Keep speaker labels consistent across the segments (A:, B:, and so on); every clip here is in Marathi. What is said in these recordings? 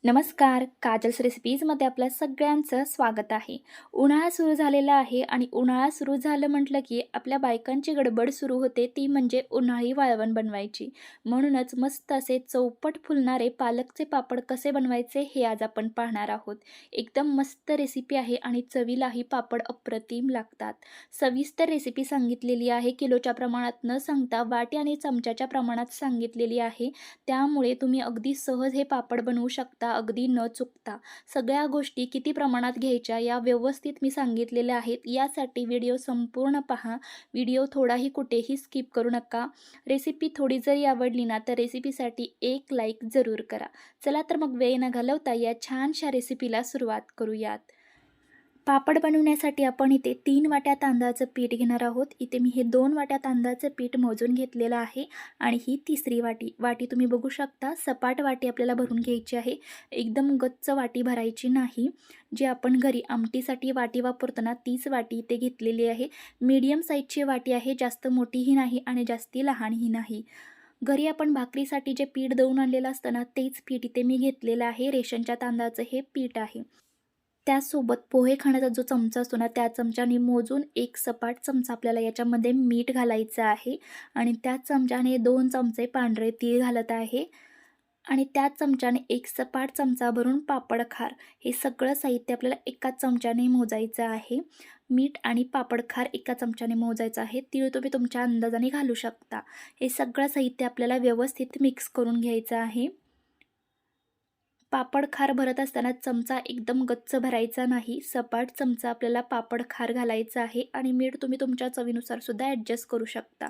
A: नमस्कार, काजल्स रेसिपीजमध्ये आपल्या सगळ्यांचं स्वागत आहे. उन्हाळा सुरू झालेला आहे आणि उन्हाळा सुरू झालं म्हटलं की आपल्या बायकांची गडबड सुरू होते, ती म्हणजे उन्हाळी वाळवण बनवायची. म्हणूनच मस्त असे चौपट फुलणारे पालकचे पापड कसे बनवायचे हे आज आपण पाहणार आहोत. एकदम मस्त रेसिपी आहे आणि चवीलाही पापड अप्रतिम लागतात. सविस्तर रेसिपी सांगितलेली आहे, किलोच्या प्रमाणात न सांगता वाटी आणि चमच्याच्या प्रमाणात सांगितलेली आहे. त्यामुळे तुम्ही अगदी सहज हे पापड बनवू शकता, अगदी न चुकता. सगळ्या गोष्टी किती प्रमाणात घ्यायच्या या व्यवस्थित मी सांगितलेल्या आहेत. यासाठी व्हिडिओ संपूर्ण पहा. व्हिडिओ थोडाही कुठेही स्किप करू नका. रेसिपी थोडी जरी आवडली ना तर रेसिपीसाठी एक लाईक जरूर करा. चला तर मग वेळ न घालवता या छानशा रेसिपीला सुरुवात करूयात. पापड बनवण्यासाठी आपण इथे 3 वाट्या तांदळाचं पीठ घेणार आहोत. इथे मी हे 2 वाट्या तांदळाचं पीठ मोजून घेतलेलं आहे आणि ही तिसरी वाटी तुम्ही बघू शकता. सपाट वाटी आपल्याला भरून घ्यायची आहे. एकदम गच्च वाटी भरायची नाही. जी आपण घरी आमटीसाठी वाटी वापरतो ना तीच वाटी इथे घेतलेली आहे. मीडियम साईजची वाटी आहे, जास्त मोठीही नाही आणि जास्ती लहानही नाही. घरी आपण भाकरीसाठी जे पीठ दळून आणलेलं असतं ना तेच पीठ इथे मी घेतलेलं आहे. रेशनच्या तांदळाचं हे पीठ आहे. त्यासोबत पोहे खाण्याचा जो चमचा असतो ना त्या चमच्याने मोजून एक सपाट चमचा आपल्याला याच्यामध्ये मीठ घालायचं आहे आणि त्याच चमच्याने 2 चमचे पांढरे तीळ घालत आहे आणि त्याच चमच्याने एक सपाट चमचा भरून पापड खार. हे सगळं साहित्य आपल्याला एकाच चमच्याने मोजायचं आहे. मीठ आणि पापड खार एका चमच्याने मोजायचं आहे. तीळ तुम्ही तुमच्या अंदाजाने घालू शकता. हे सगळं साहित्य आपल्याला व्यवस्थित मिक्स करून घ्यायचं आहे. पापड खार भरत असताना चमचा एकदम गच्च भरायचा नाही. सपाट चमचा आपल्याला पापड खार घालायचा आहे आणि मीठ तुम्ही तुमच्या चवीनुसार सुद्धा ॲडजस्ट करू शकता.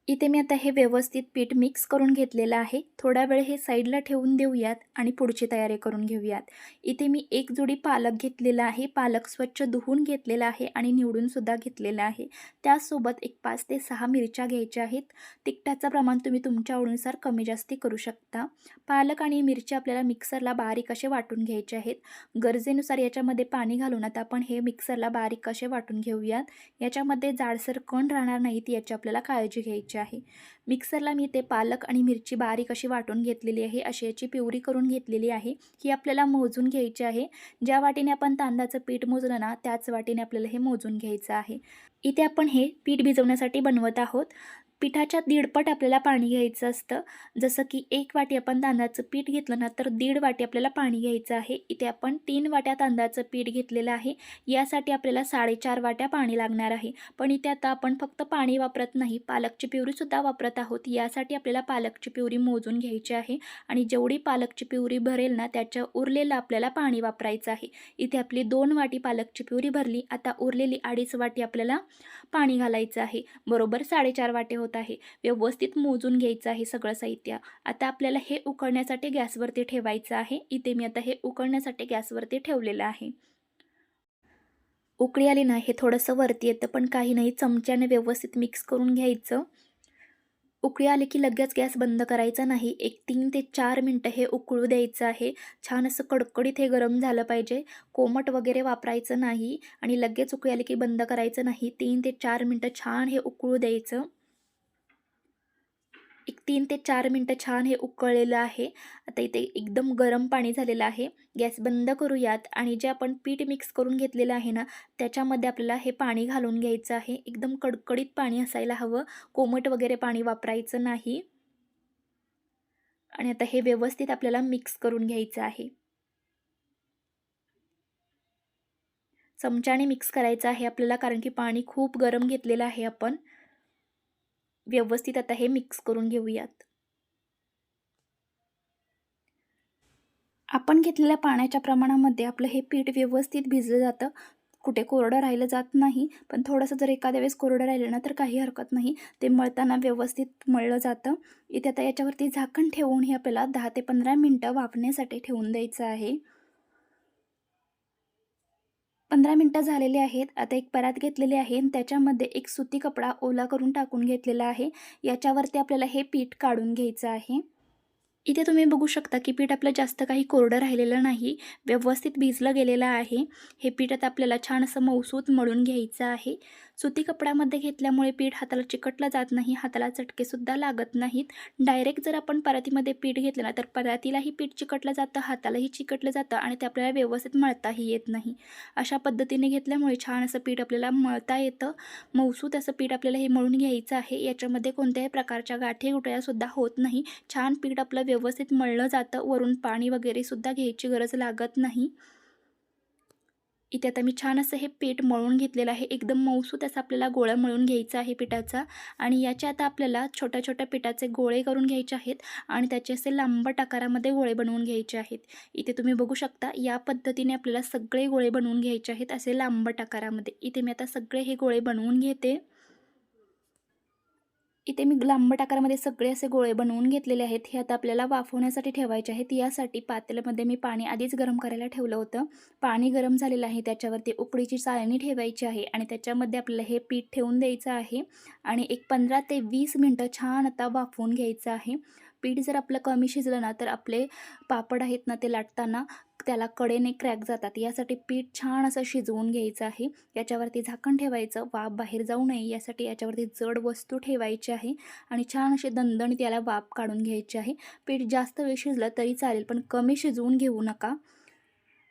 A: इथे मी आता हे व्यवस्थित पीठ मिक्स करून घेतलेलं आहे. थोडा वेळ हे साईडला ठेवून देऊयात आणि पुढची तयारी करून घेऊयात. इथे मी एक जोडी पालक घेतलेला आहे. पालक स्वच्छ धुवून घेतलेला आहे आणि निवडूनसुद्धा घेतलेला आहे. त्यासोबत एक 5 ते 6 मिरच्या घ्यायच्या आहेत. तिखटाचं प्रमाण तुम्ही तुमच्या आवडीनुसार कमी जास्ती करू शकता. पालक आणि मिरची आपल्याला मिक्सरला बारीक असे वाटून घ्यायचे आहेत. गरजेनुसार याच्यामध्ये पाणी घालून आता आपण हे मिक्सरला बारीक असे वाटून घेऊयात. याच्यामध्ये जाडसर कण राहणार नाहीत याची आपल्याला काळजी घ्यायची आहे. मिक्सरला मी ते पालक आणि मिरची बारीक अशी वाटून घेतलेली आहे. अशी याची प्युरी करून घेतलेली आहे. ही आपल्याला मोजून घ्यायची आहे. ज्या वाटीने आपण तांदळाचं पीठ मोजलं ना त्याच वाटीने आपल्याला हे मोजून घ्यायचं आहे. इथे आपण हे पीठ भिजवण्यासाठी बनवत आहोत. पिठाच्या दीडपट आपल्याला पाणी घ्यायचं असतं. जसं की 1 वाटी आपण तांदळाचं पीठ घेतलं ना तर 1.5 वाटी आपल्याला पाणी घ्यायचं आहे. इथे आपण 3 वाट्या तांदळाचं पीठ घेतलेलं आहे. यासाठी आपल्याला 4.5 वाट्या पाणी लागणार आहे. पण इथे आता आपण फक्त पाणी वापरत नाही, पालकची प्युरीसुद्धा वापरत आहोत. यासाठी आपल्याला पालकची प्युरी मोजून घ्यायची आहे आणि जेवढी पालकची प्युरी भरेल ना त्याच्या उरलेलं आपल्याला पाणी वापरायचं आहे. इथे आपली 2 वाटी पालकची प्युरी भरली. आता उरलेली 2.5 वाटी आपल्याला पाणी घालायचं आहे. बरोबर 4.5 वाटे होत आहे. व्यवस्थित मोजून घ्यायचं आहे सगळं साहित्य. आता आपल्याला हे उकळण्यासाठी गॅसवरती ठेवायचं आहे. इथे मी आता हे उकळण्यासाठी गॅसवरती ठेवलेलं आहे. उकळी आली ना हे थोडंसं वरती येतं पण काही नाही, चमच्याने व्यवस्थित मिक्स करून घ्यायचं. उकळी आली की लगेच गॅस बंद करायचा नाही. एक 3 ते 4 मिनटं हे उकळू द्यायचं आहे. छान असं कडकडीत हे गरम झालं पाहिजे. कोमट वगैरे वापरायचं नाही आणि लगेच उकळी आली की बंद करायचं नाही. 3 ते 4 मिनटं छान हे उकळू द्यायचं. एक 3 ते 4 मिनटं छान हे उकळलेलं आहे. आता इथे एकदम गरम पाणी झालेलं आहे. गॅस बंद करूयात आणि जे आपण पीठ मिक्स करून घेतलेलं आहे ना त्याच्यामध्ये आपल्याला हे पाणी घालून घ्यायचं आहे. एकदम कडकडीत पाणी असायला हवं. कोमट वगैरे पाणी वापरायचं नाही. आणि आता हे व्यवस्थित आपल्याला मिक्स करून घ्यायचं आहे. चमच्याने मिक्स करायचं आहे आपल्याला, कारण की पाणी खूप गरम घेतलेलं आहे आपण. व्यवस्थित आता हे मिक्स करून घेऊयात. आपण घेतलेल्या पाण्याच्या प्रमाणामध्ये आपलं हे पीठ व्यवस्थित भिजलं जातं. कुठे कोरडं राहिलं जात नाही. पण थोडंसं जर एखाद्या वेळेस कोरडं राहिलं ना तर काही हरकत नाही. ते मळताना व्यवस्थित मळलं जातं. इथे आता याच्यावरती झाकण ठेवून हे आपल्याला 10 ते 15 मिनटं वाफण्यासाठी ठेवून द्यायचं आहे. 15 मिनटं झालेली आहेत. आता एक परात घेतलेली आहे आणि त्याच्यामध्ये एक सुती कपडा ओला करून टाकून घेतलेला आहे. याच्यावरती आपल्याला हे पीठ काढून घ्यायचं आहे. इथे तुम्ही बघू शकता की पीठ आपलं जास्त काही कोरडं राहिलेलं नाही, व्यवस्थित भिजलं गेलेलं आहे. हे पीठ आता आपल्याला छान असं मऊसूत मळून घ्यायचं आहे. सुती कपड्यामध्ये घेतल्यामुळे पीठ हाताला चिकटलं जात नाही, हाताला चटकेसुद्धा लागत नाहीत. डायरेक्ट जर आपण परातीमध्ये पीठ घेतलं ना, तर परातीलाही पीठ चिकटलं जातं, हातालाही चिकटलं जातं आणि ते आपल्याला व्यवस्थित मळताही येत नाही. अशा पद्धतीने घेतल्यामुळे छान असं पीठ आपल्याला मळता येतं. मऊसूत असं पीठ आपल्याला हे मळून घ्यायचं आहे. याच्यामध्ये कोणत्याही प्रकारच्या गाठी-गुठळ्यासुद्धा होत नाही. छान पीठ आपलं व्यवस्थित मळलं जातं. वरून पाणी वगैरे सुद्धा घ्यायची गरज लागत नाही. इथे आता मी छान असं हे पीठ मळून घेतलेलं आहे. एकदम मऊसूत असा आपल्याला गोळा मळून घ्यायचा आहे पिठाचा आणि याचे आता आपल्याला छोट्या-छोट्या पिठाचे गोळे करून घ्यायचे आहेत आणि त्याचे असे लांबट आकारामध्ये गोळे बनवून घ्यायचे आहेत. इथे तुम्ही बघू शकता या पद्धतीने आपल्याला सगळे गोळे बनवून घ्यायचे आहेत असे लांबट आकारामध्ये. इथे मी आता सगळे हे गोळे बनवून घेते. इथे मी लांबट आकारामध्ये सगळे असे गोळे बनवून घेतलेले आहेत. हे आता आपल्याला वाफवण्यासाठी ठेवायचे आहेत. यासाठी पातेल्यामध्ये मी पाणी आधीच गरम करायला ठेवलं होतं. पाणी गरम झालेलं आहे. त्याच्यावरती उकडीची चाळणी ठेवायची आहे आणि त्याच्यामध्ये आपल्याला हे पीठ ठेवून द्यायचं आहे आणि एक 15 ते 20 मिनटं छान आता वाफवून घ्यायचं आहे. पीठ जर आपलं कमी शिजलं ना, तर आपले पापड आहेत ना, ते लाटताना त्याला कडेने क्रॅक जातात. यासाठी पीठ छान असं शिजवून घ्यायचं आहे. याच्यावरती झाकण ठेवायचं, वाफ बाहेर जाऊ नये यासाठी याच्यावरती जड वस्तू ठेवायची आहे आणि छान अशी दणदणीत याला वाफ काढून घ्यायची आहे. पीठ जास्त वेळ शिजलं तरी चालेल, पण कमी शिजवून घेऊ नका.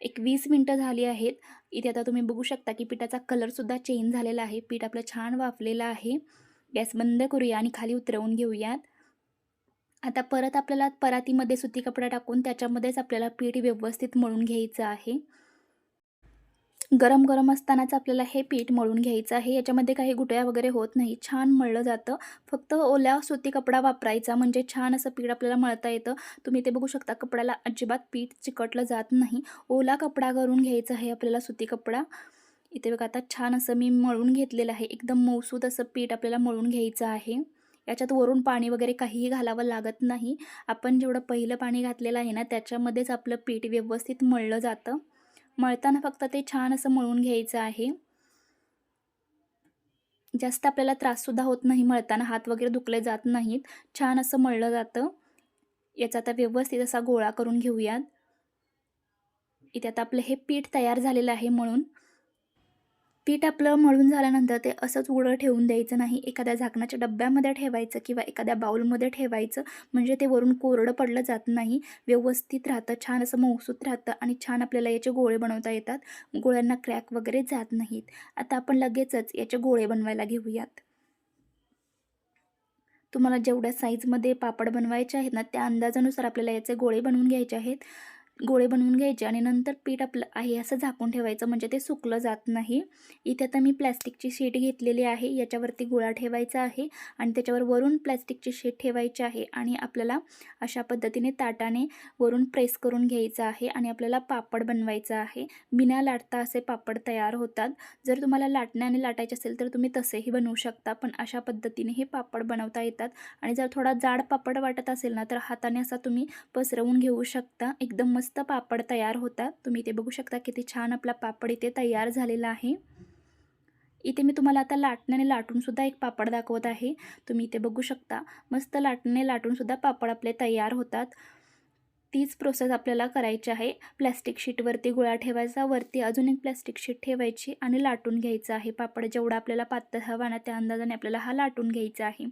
A: एक 20 मिनटं झाली आहेत. इथे आता तुम्ही बघू शकता की पिठाचा कलरसुद्धा चेंज झालेला आहे. पीठ आपलं छान वाफलेलं आहे. गॅस बंद करूया आणि खाली उतरवून घेऊयात. आता परत आपल्याला परातीमध्ये सुती कपडा टाकून त्याच्यामध्येच आपल्याला पीठ व्यवस्थित मळून घ्यायचं आहे. गरम-गरम असतानाच आपल्याला हे पीठ मळून घ्यायचं आहे. याच्यामध्ये काही गुठळ्या वगैरे होत नाही. छान मळलं जातं. फक्त ओला सुती कपडा वापरायचा म्हणजे छान असं पीठ आपल्याला मळता येतं. तुम्ही इथे बघू शकता कपड्याला अजिबात पीठ चिकटलं जात नाही. ओला कपडा करून घ्यायचा आहे आपल्याला सुती कपडा. इथे बघा आता छान असं मी मळून घेतलेलं आहे. एकदम मऊसूत असं पीठ आपल्याला मळून घ्यायचं आहे. याच्यात वरून पाणी वगैरे काहीही घालावं लागत नाही. आपण जेवढं पहिलं पाणी घातलेलं आहे ना, त्याच्यामध्येच आपलं पीठ व्यवस्थित मळलं जातं. मळताना फक्त ते छान असं मळून घ्यायचं आहे. जास्त आपल्याला त्राससुद्धा होत नाही मळताना, हात वगैरे दुखले जात नाहीत. छान असं मळलं जातं. याचा आता व्यवस्थित असा गोळा करून घेऊयात. इथे आता आपलं हे पीठ तयार झालेलं आहे मळून. पीठ आपलं मळून झाल्यानंतर ते असंच उघडं ठेवून द्यायचं नाही. एखाद्या झाकणाच्या डब्यामध्ये ठेवायचं किंवा एखाद्या बाउलमध्ये ठेवायचं. म्हणजे ते वरून कोरडं पडलं जात नाही. व्यवस्थित राहतं, छान असं मऊसूत राहतं आणि छान आपल्याला याचे गोळे बनवता येतात. गोळ्यांना क्रॅक वगैरे जात नाहीत. आता आपण लगेचच याचे गोळे बनवायला घेऊयात. तुम्हाला जेवढ्या साईजमध्ये पापड बनवायचे आहेत ना, त्या अंदाजानुसार आपल्याला याचे गोळे बनवून घ्यायचे आहेत. गोळे बनवून घ्यायचे आणि नंतर पीठ आपलं आहे असं झाकून ठेवायचं म्हणजे ते सुकलं जात नाही. इथे आता मी प्लॅस्टिकची शीट घेतलेली आहे. याच्यावरती गोळा ठेवायचा आहे आणि त्याच्यावर वरून प्लॅस्टिकची शीट ठेवायची आहे आणि आपल्याला अशा पद्धतीने ताटाने वरून प्रेस करून घ्यायचं आहे आणि आपल्याला पापड बनवायचा आहे. बिना लाटता असे पापड तयार होतात. जर तुम्हाला लाटण्याने लाटायचे असेल तर तुम्ही तसेही बनवू शकता, पण अशा पद्धतीने हे पापड बनवता येतात आणि जर थोडा जाड पापड वाटत असेल ना, तर हाताने असा तुम्ही पसरवून घेऊ शकता. एकदम मस्त पापड तयार होतात. तुम्ही इथे बघू शकता किती छान आपला पापड इथे तयार झालेला आहे. इथे मी तुम्हाला आता लाटण्याने लाटूनसुद्धा एक पापड दाखवत आहे. तुम्ही इथे बघू शकता मस्त लाटण्याने लाटूनसुद्धा पापड आपले तयार होतात. तीच प्रोसेस आपल्याला करायची आहे. प्लॅस्टिक शीटवरती गोळा ठेवायचा, वरती अजून एक प्लॅस्टिक शीट ठेवायची आणि लाटून घ्यायचं आहे. पापड जेवढा आपल्याला पातळ हवा ना, त्या अंदाजाने आपल्याला हा लाटून घ्यायचा आहे.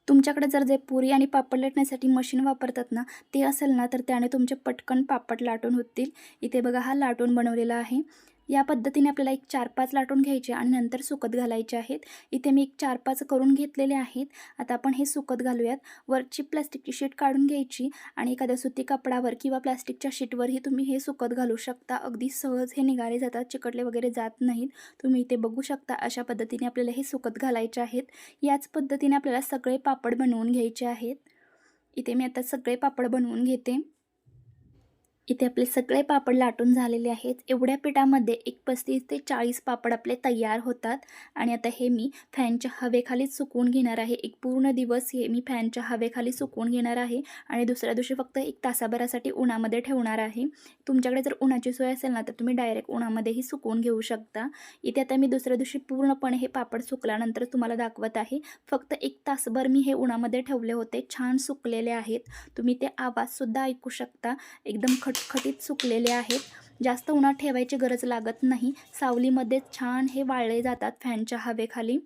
A: तुमच्याकडे जर जे पुरी आणि पापड लाटण्यासाठी मशीन वापरतात ना, ते असेल ना, तर त्याने तुमचे पटकन पापड लाटून होतील. इथे बघा हा लाटून बनवलेला आहे. या पद्धतीने आपल्याला एक 4-5 लाटून घ्यायचे आणि नंतर सुकत घालायचे आहेत. इथे मी एक 4-5 करून घेतलेले आहेत. आता आपण हे सुकत घालूयात. वरची प्लास्टिकची शीट काढून घ्यायची आणि एखाद्या सुती कापडावर किंवा प्लास्टिकच्या शीटवरही तुम्ही हे सुकत घालू शकता. अगदी सहज हे निघाले जातात, चिकटले वगैरे जात नाहीत. तुम्ही इथे बघू शकता अशा पद्धतीने आपल्याला हे सुकत घालायचे आहेत. याच पद्धतीने आपल्याला सगळे पापड बनवून घ्यायचे आहेत. इथे मी आता सगळे पापड बनवून घेते. इथे आपले सगळे पापड लाटून झालेले आहेत. एवढ्या पिठामध्ये एक 35 ते 40 पापड आपले तयार होतात आणि आता हे मी फॅनच्या हवेखाली सुकवून घेणार आहे. एक पूर्ण दिवस हे मी फॅनच्या हवेखाली सुकवून घेणार आहे आणि दुसऱ्या दिवशी फक्त 1 तासाभरासाठी उन्हामध्ये ठेवणार आहे. तुमच्याकडे जर उन्हाची सोय असेल ना, तर तुम्ही डायरेक्ट उन्हामध्येही सुकवून घेऊ शकता. इथे आता मी दुसऱ्या दिवशी पूर्णपणे हे पापड सुकल्यानंतर तुम्हाला दाखवत आहे. फक्त 1 तासभर मी हे उन्हामध्ये ठेवले होते. छान सुकलेले आहेत. तुम्ही ते आवाजसुद्धा ऐकू शकता. एकदम खटखटीत सुकलेले आहेत. जास्त उन्हात ठेवायची गरज लागत नाही. सावलीमध्ये छान हे वाळले जातात फॅनच्या हवेखाली.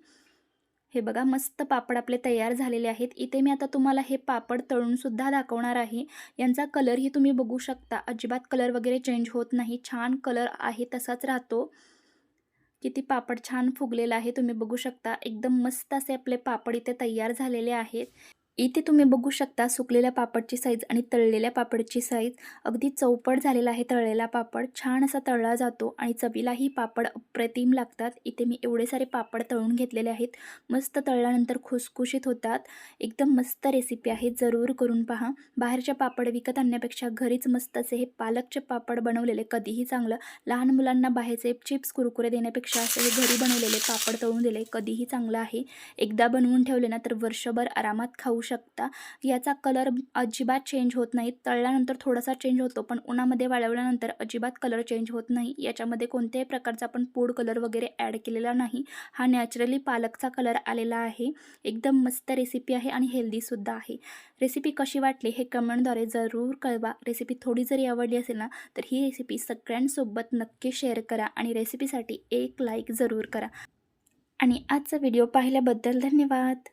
A: हे बघा मस्त पापड आपले तयार झालेले आहेत. इथे मी आता तुम्हाला हे पापड तळूनसुद्धा दाखवणार आहे. यांचा कलरही तुम्ही बघू शकता. अजिबात कलर वगैरे चेंज होत नाही. छान कलर आहे तसाच राहतो. किती पापड छान फुगलेला आहे तुम्ही बघू शकता. एकदम मस्त असे आपले पापड इथे तयार झालेले आहेत. इथे तुम्ही बघू शकता सुकलेल्या पापडची साईज आणि तळलेल्या पापडची साईज. अगदी चौपट झालेला आहे तळलेला पापड. छान असा तळला जातो आणि चवीलाही पापड अप्रतिम लागतात. इथे मी एवढे सारे पापड तळून घेतलेले आहेत. मस्त तळल्यानंतर खुसखुशीत होतात. एकदम मस्त रेसिपी आहे. जरूर करून पहा. बाहेरच्या पापड विकत आणण्यापेक्षा घरीच मस्त असे हे पालकचे पापड बनवलेले कधीही चांगलं. लहान मुलांना बाहेरचे चिप्स कुरकुरे देण्यापेक्षा असे हे घरी बनवलेले पापड तळून दिले कधीही चांगलं आहे. एकदा बनवून ठेवले ना तर वर्षभर आरामात खाऊ शकता. याचा कलर अजिबात चेंज होत नाही. तळल्यानंतर थोडासा चेंज होतो, पण उन्हामध्ये वाळवल्यानंतर अजिबात कलर चेंज होत नाही. याच्यामध्ये कोणत्याही प्रकारचा आपण फूड कलर वगैरे ॲड केलेला नाही. हा नॅचरली पालकचा कलर आलेला आहे. एकदम मस्त रेसिपी आहे आणि हेल्दीसुद्धा आहे. रेसिपी कशी वाटली हे कमेंटद्वारे जरूर कळवा. रेसिपी थोडी जरी आवडली असेल ना, तर ही रेसिपी सगळ्यांसोबत नक्की शेअर करा आणि रेसिपीसाठी एक लाईक जरूर करा. आणि आजचा व्हिडिओ पाहिल्याबद्दल धन्यवाद.